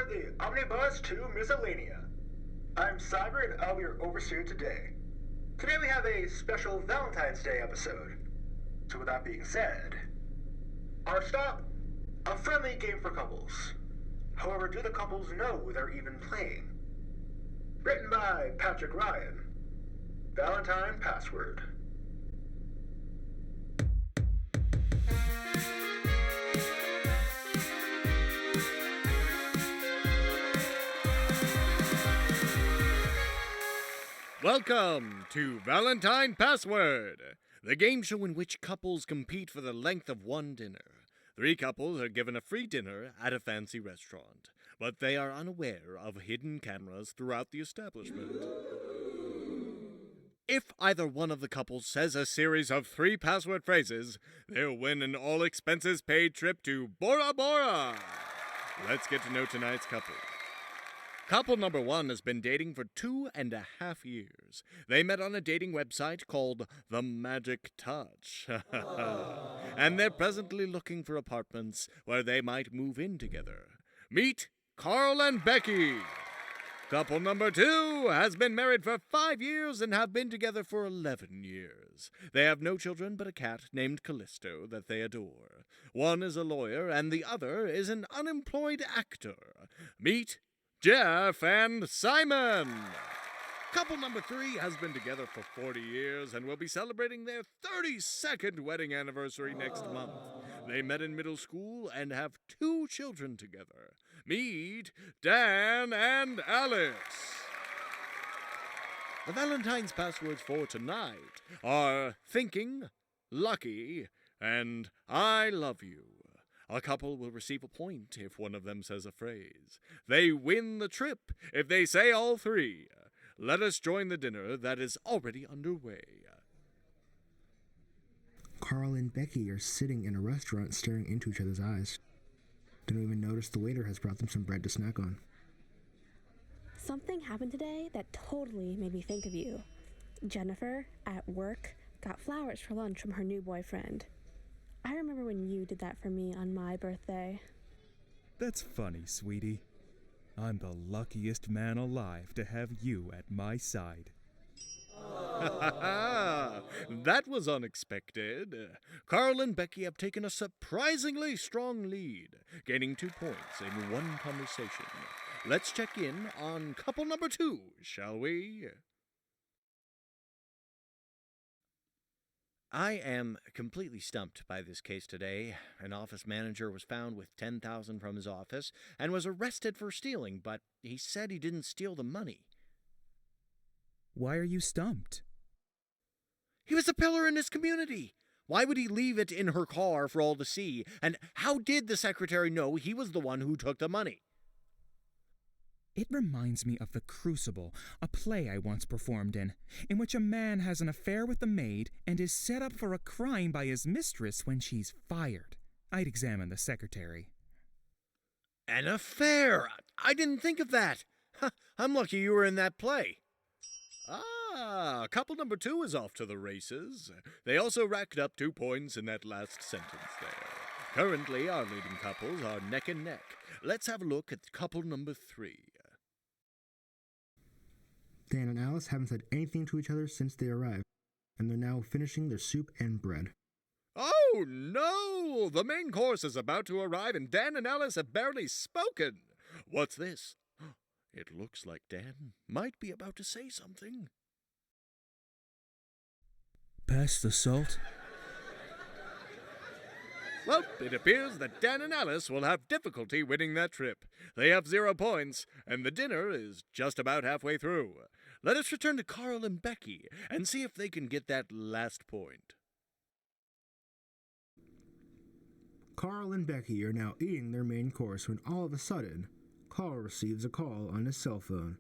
aboard the Omni-bus to Miscellanea. I'm Cyber and I'll be your overseer today. Today we have a special Valentine's Day episode. So with that being said, our stop, a friendly game for couples. However, do the couples know they're even playing? Written by Patrick Ryan. Valentine password. Welcome to Valentine Password, the game show in which couples compete for the length of one dinner. 3 couples are given a free dinner at a fancy restaurant, but they are unaware of hidden cameras throughout the establishment. If either one of the couples says a series of 3 password phrases, they'll win an all-expenses-paid trip to Bora Bora. Let's get to know tonight's couple. Couple number 1 has been dating for 2.5 years. They met on a dating website called The Magic Touch. And they're presently looking for apartments where they might move in together. Meet Carl and Becky. Couple number 2 has been married for 5 years and have been together for 11 years. They have no children but a cat named Callisto that they adore. One is a lawyer and the other is an unemployed actor. Meet Jeff and Simon. Couple number 3 has been together for 40 years and will be celebrating their 32nd wedding anniversary next month. They met in middle school and have 2 children together. Meet Dan and Alice. The Valentine's passwords for tonight are thinking, lucky, and I love you. A couple will receive a point if one of them says a phrase. They win the trip if they say all 3. Let us join the dinner that is already underway. Carl and Becky are sitting in a restaurant staring into each other's eyes. They don't even notice the waiter has brought them some bread to snack on. Something happened today that totally made me think of you. Jennifer, at work, got flowers for lunch from her new boyfriend. I remember when you did that for me on my birthday. That's funny, sweetie. I'm the luckiest man alive to have you at my side. That was unexpected. Carl and Becky have taken a surprisingly strong lead, gaining 2 points in one conversation. Let's check in on couple number 2, shall we? I am completely stumped by this case today. An office manager was found with $10,000 from his office and was arrested for stealing, but he said he didn't steal the money. Why are you stumped? He was a pillar in his community. Why would he leave it in her car for all to see? And how did the secretary know he was the one who took the money? It reminds me of The Crucible, a play I once performed in which a man has an affair with a maid and is set up for a crime by his mistress when she's fired. I'd examine the secretary. An affair? I didn't think of that. I'm lucky you were in that play. Couple number 2 is off to the races. They also racked up 2 points in that last sentence there. Currently, our leading couples are neck and neck. Let's have a look at couple number 3. Dan and Alice haven't said anything to each other since they arrived, and they're now finishing their soup and bread. Oh, no! The main course is about to arrive, and Dan and Alice have barely spoken. What's this? It looks like Dan might be about to say something. Pass the salt? Well, it appears that Dan and Alice will have difficulty winning that trip. They have 0 points, and the dinner is just about halfway through. Let us return to Carl and Becky and see if they can get that last point. Carl and Becky are now eating their main course when all of a sudden, Carl receives a call on his cell phone.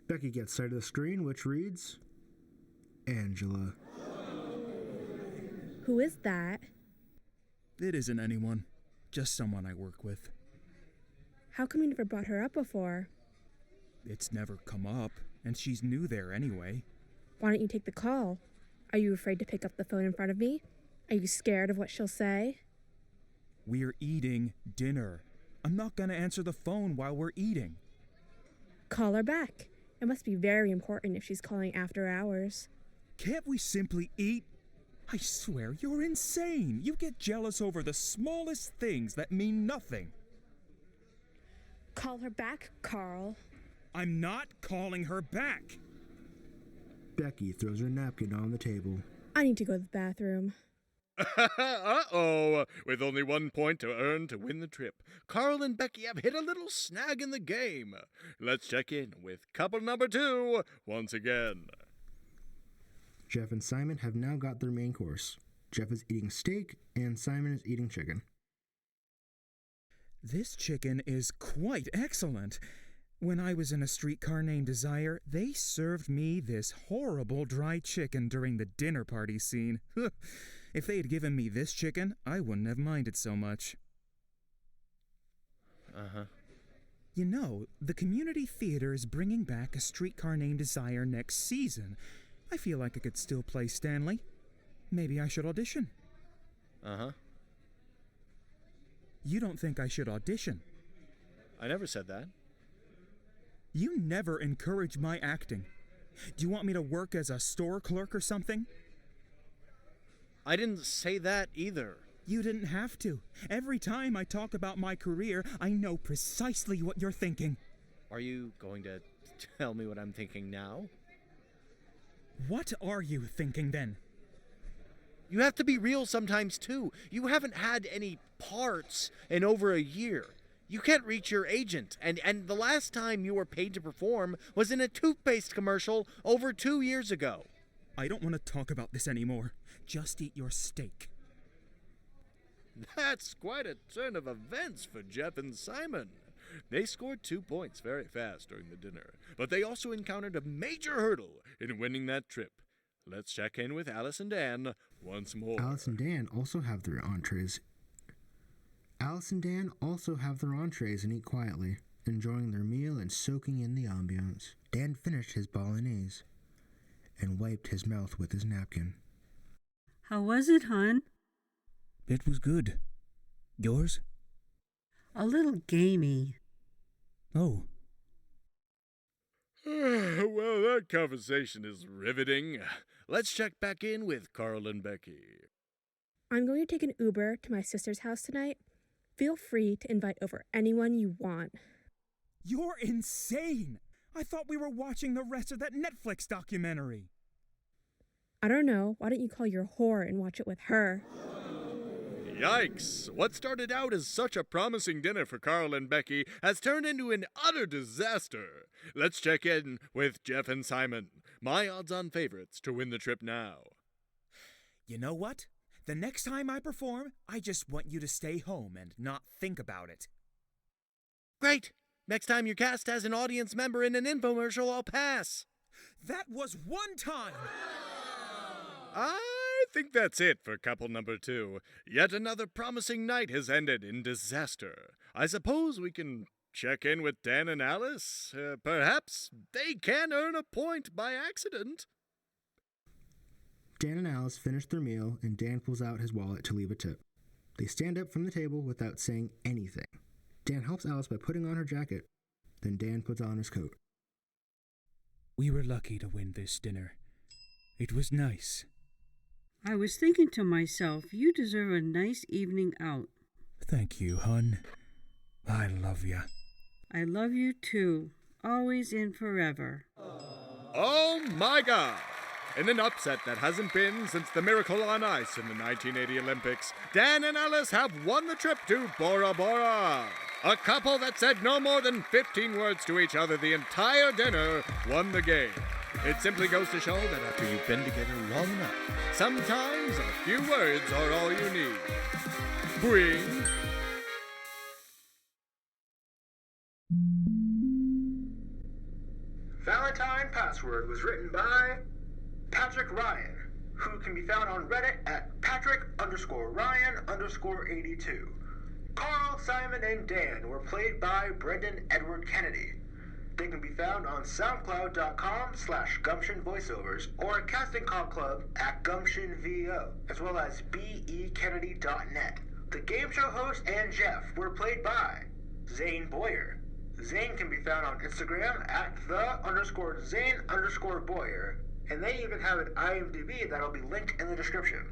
Becky gets sight of the screen, which reads, Angela. Who is that? It isn't anyone. Just someone I work with. How come you never brought her up before? It's never come up, and she's new there anyway. Why don't you take the call? Are you afraid to pick up the phone in front of me? Are you scared of what she'll say? We're eating dinner. I'm not gonna answer the phone while we're eating. Call her back. It must be very important if she's calling after hours. Can't we simply eat? I swear, you're insane. You get jealous over the smallest things that mean nothing. Call her back, Carl. I'm not calling her back. Becky throws her napkin on the table. I need to go to the bathroom. Uh-oh! With only 1 point to earn to win the trip, Carl and Becky have hit a little snag in the game. Let's check in with couple number 2 once again. Jeff and Simon have now got their main course. Jeff is eating steak, and Simon is eating chicken. This chicken is quite excellent. When I was in a streetcar named Desire, they served me this horrible dry chicken during the dinner party scene. If they had given me this chicken, I wouldn't have minded so much. Uh-huh. You know, the community theater is bringing back A Streetcar Named Desire next season. I feel like I could still play Stanley. Maybe I should audition. Uh-huh. You don't think I should audition? I never said that. You never encourage my acting. Do you want me to work as a store clerk or something? I didn't say that either. You didn't have to. Every time I talk about my career, I know precisely what you're thinking. Are you going to tell me what I'm thinking now? What are you thinking then? You have to be real sometimes, too. You haven't had any parts in over a year. You can't reach your agent, and the last time you were paid to perform was in a toothpaste commercial over 2 years ago. I don't want to talk about this anymore. Just eat your steak. That's quite a turn of events for Jeff and Simon. They scored 2 points very fast during the dinner, but they also encountered a major hurdle in winning that trip. Let's check in with Alice and Dan once more. Alice and Dan also have their entrees and eat quietly, enjoying their meal and soaking in the ambiance. Dan finished his bolognese and wiped his mouth with his napkin. How was it, hon? It was good. Yours? A little gamey. Oh. Well, that conversation is riveting. Let's check back in with Carl and Becky. I'm going to take an Uber to my sister's house tonight. Feel free to invite over anyone you want. You're insane! I thought we were watching the rest of that Netflix documentary. I don't know. Why don't you call your whore and watch it with her? Yikes! What started out as such a promising dinner for Carl and Becky has turned into an utter disaster. Let's check in with Jeff and Simon, my odds-on favorites to win the trip now. You know what? The next time I perform, I just want you to stay home and not think about it. Great! Next time your cast has an audience member in an infomercial, I'll pass. That was one time! I think that's it for couple number 2. Yet another promising night has ended in disaster. I suppose we can check in with Dan and Alice. Perhaps they can earn a point by accident. Dan and Alice finish their meal, and Dan pulls out his wallet to leave a tip. They stand up from the table without saying anything. Dan helps Alice by putting on her jacket. Then Dan puts on his coat. We were lucky to win this dinner. It was nice. I was thinking to myself, you deserve a nice evening out. Thank you, hon. I love ya. I love you too, always and forever. Oh my God! In an upset that hasn't been since the Miracle on Ice in the 1980 Olympics, Dan and Alice have won the trip to Bora Bora. A couple that said no more than 15 words to each other the entire dinner won the game. It simply goes to show that after you've been together long enough, sometimes a few words are all you need. Boing! Valentine Password was written by Patrick Ryan, who can be found on Reddit at Patrick_Ryan_82. Carl, Simon, and Dan were played by Brendan Edward Kennedy. They can be found on SoundCloud.com/Gumption Voiceovers or Casting Call Club at GumptionVO, as well as BEKennedy.net. The game show host and Jeff were played by Zane Boyer. Zane can be found on Instagram at _Zane_Boyer, and they even have an IMDb that'll be linked in the description.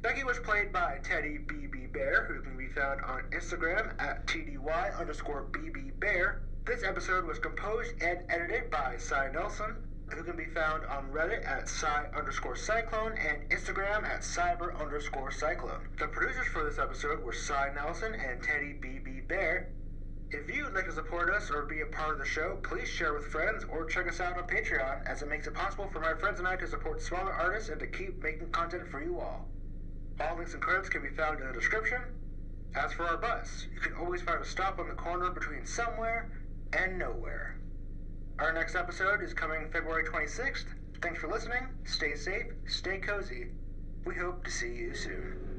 Becky was played by Teddy BBBear, who can be found on Instagram at TDY_BBBear. This episode was composed and edited by Cy Nelson, who can be found on Reddit at Cy_Cyclone and Instagram at Cyber_Cyclone. The producers for this episode were Cy Nelson and Teddy BBBear. If you'd like to support us or be a part of the show, please share with friends or check us out on Patreon, as it makes it possible for my friends and I to support smaller artists and to keep making content for you all. All links and credits can be found in the description. As for our bus, you can always find a stop on the corner between somewhere and nowhere. Our next episode is coming February 26th. Thanks for listening. Stay safe, stay cozy. We hope to see you soon.